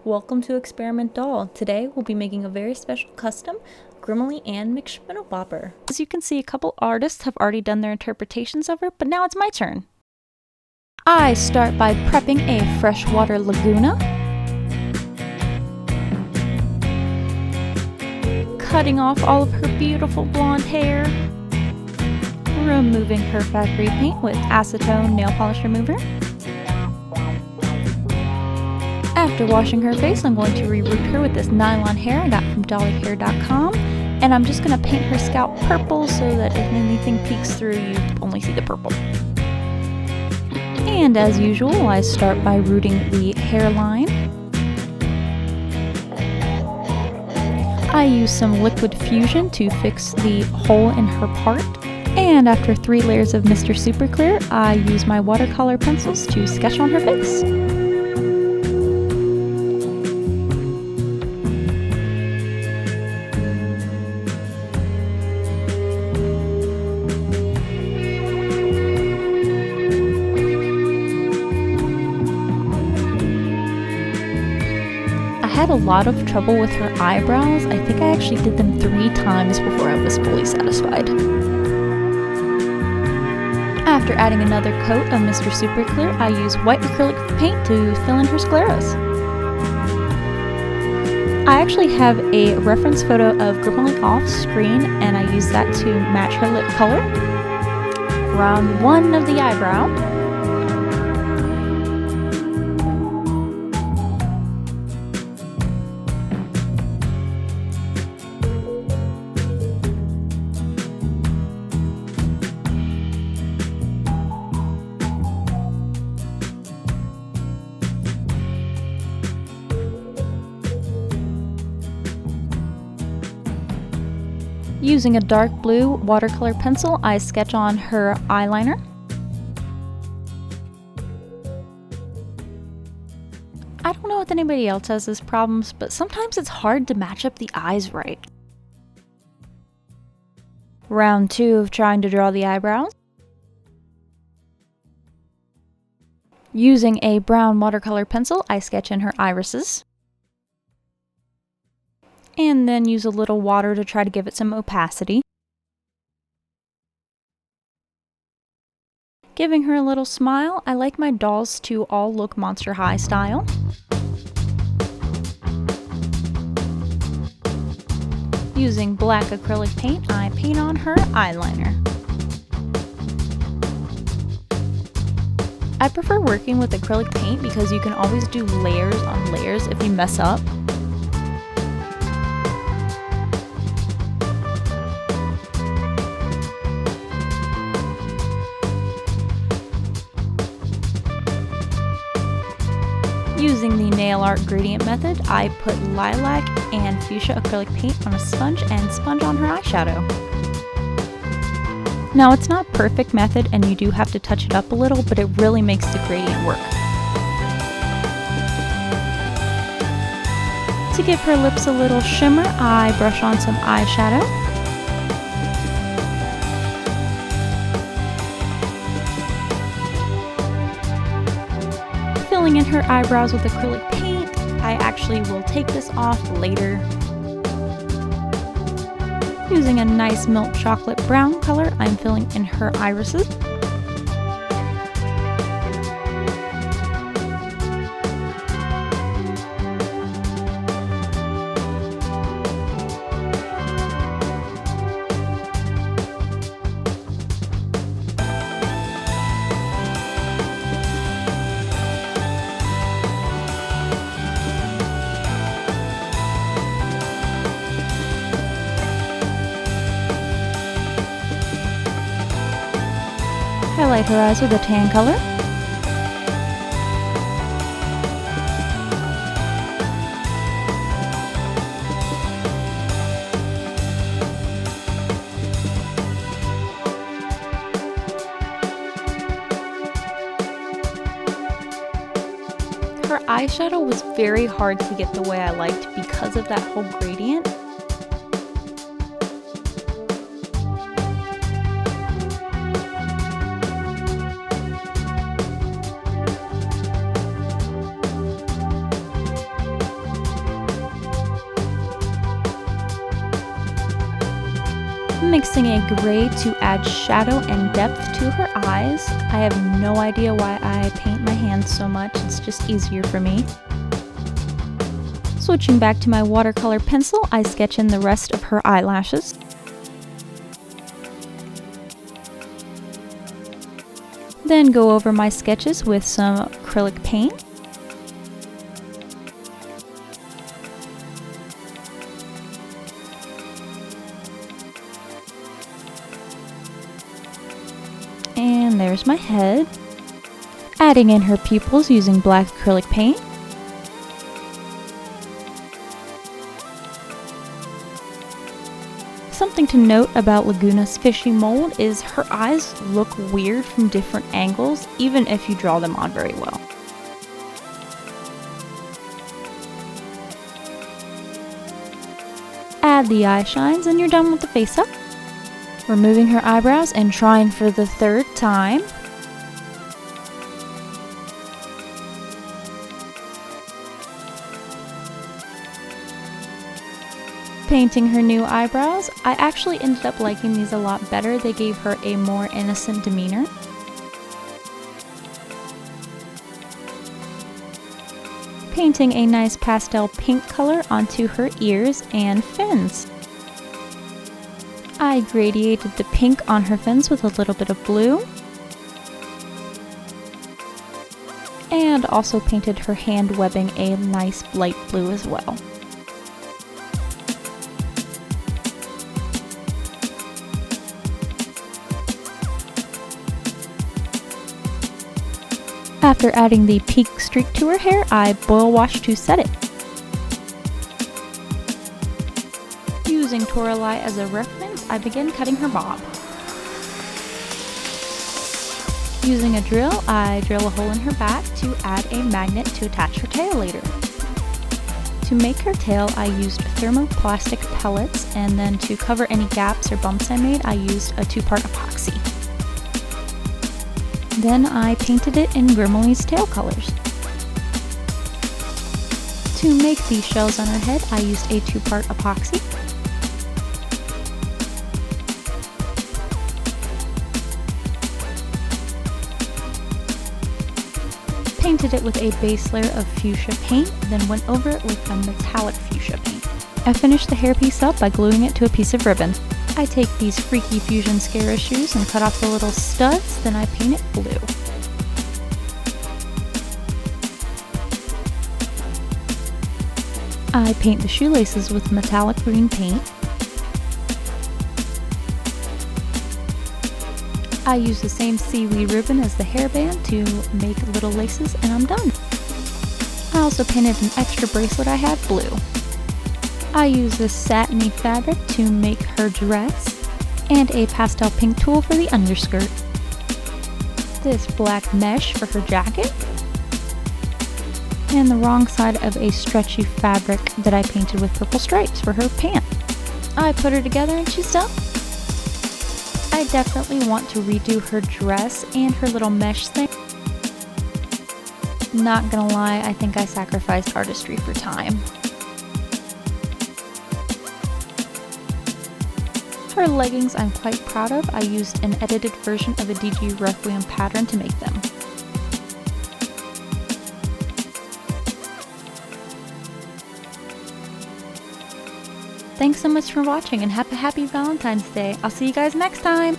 Welcome to Experiment Doll. Today we'll be making a very special custom Grimmily and McSmiddlebopper. As you can see, a couple artists have already done their interpretations of her, but now it's my turn. I start by prepping a freshwater Lagoona, cutting off all of her beautiful blonde hair, removing her factory paint with acetone nail polish remover. After washing her face, I'm going to reroot her with this nylon hair I got from dollyhair.com, and I'm just going to paint her scalp purple so that if anything peeks through, you only see the purple. And as usual, I start by rooting the hairline. I use some liquid fusion to fix the hole in her part. And after 3 layers of Mr. Super Clear, I use my watercolor pencils to sketch on her face. I had a lot of trouble with her eyebrows. I think I actually did them 3 times before I was fully satisfied. After adding another coat of Mr. Super Clear, I use white acrylic paint to fill in her scleras. I actually have a reference photo of Grimmily off screen, and I use that to match her lip color. Round 1 of the eyebrow. Using a dark blue watercolor pencil, I sketch on her eyeliner. I don't know if anybody else has this problem, but sometimes it's hard to match up the eyes right. Round 2 of trying to draw the eyebrows. Using a brown watercolor pencil, I sketch in her irises. And then use a little water to try to give it some opacity. Giving her a little smile. I like my dolls to all look Monster High style. Using black acrylic paint, I paint on her eyeliner. I prefer working with acrylic paint because you can always do layers on layers if you mess up. Using the nail art gradient method, I put lilac and fuchsia acrylic paint on a sponge and sponge on her eyeshadow. Now, it's not a perfect method and you do have to touch it up a little, but it really makes the gradient work. To give her lips a little shimmer, I brush on some eyeshadow. Filling in her eyebrows with acrylic paint. I actually will take this off later. Using a nice milk chocolate brown color, I'm filling in her irises. Highlight her eyes with a tan color. Her eyeshadow was very hard to get the way I liked because of that whole gradient. mixing a gray to add shadow and depth to her eyes. I have no idea why I paint my hands so much, it's just easier for me. Switching back to my watercolor pencil, I sketch in the rest of her eyelashes. Then go over my sketches with some acrylic paint. And there's my head. Adding in her pupils using black acrylic paint. Something to note about Lagoona's fishy mold is her eyes look weird from different angles, even if you draw them on very well. Add the eye shines and you're done with the face up. Removing her eyebrows and trying for the third time. Painting her new eyebrows, I actually ended up liking these a lot better. They gave her a more innocent demeanor. Painting a nice pastel pink color onto her ears and fins. I gradiated the pink on her fins with a little bit of blue. And also painted her hand webbing a nice light blue as well. After adding the pink streak to her hair, I boil wash to set it. Using Toralei as a reference, I begin cutting her bob. Using a drill, I drill a hole in her back to add a magnet to attach her tail later. To make her tail, I used thermoplastic pellets, and then to cover any gaps or bumps I made, I used a 2-part epoxy. Then I painted it in Grimmilly's tail colors. To make the shells on her head, I used a 2-part epoxy. Painted it with a base layer of fuchsia paint, then went over it with a metallic fuchsia paint. I finished the hairpiece up by gluing it to a piece of ribbon. I take these freaky fusion Scara shoes and cut off the little studs, then I paint it blue. I paint the shoelaces with metallic green paint. I use the same seaweed ribbon as the hairband to make little laces, and I'm done. I also painted an extra bracelet I had blue. I use this satiny fabric to make her dress, and a pastel pink tulle for the underskirt. This black mesh for her jacket, and the wrong side of a stretchy fabric that I painted with purple stripes for her pant. I put her together and she's done. I definitely want to redo her dress and her little mesh thing. Not gonna lie, I think I sacrificed artistry for time. Her leggings I'm quite proud of. I used an edited version of a DG Requiem pattern to make them. Thanks so much for watching and happy Valentine's Day. I'll see you guys next time!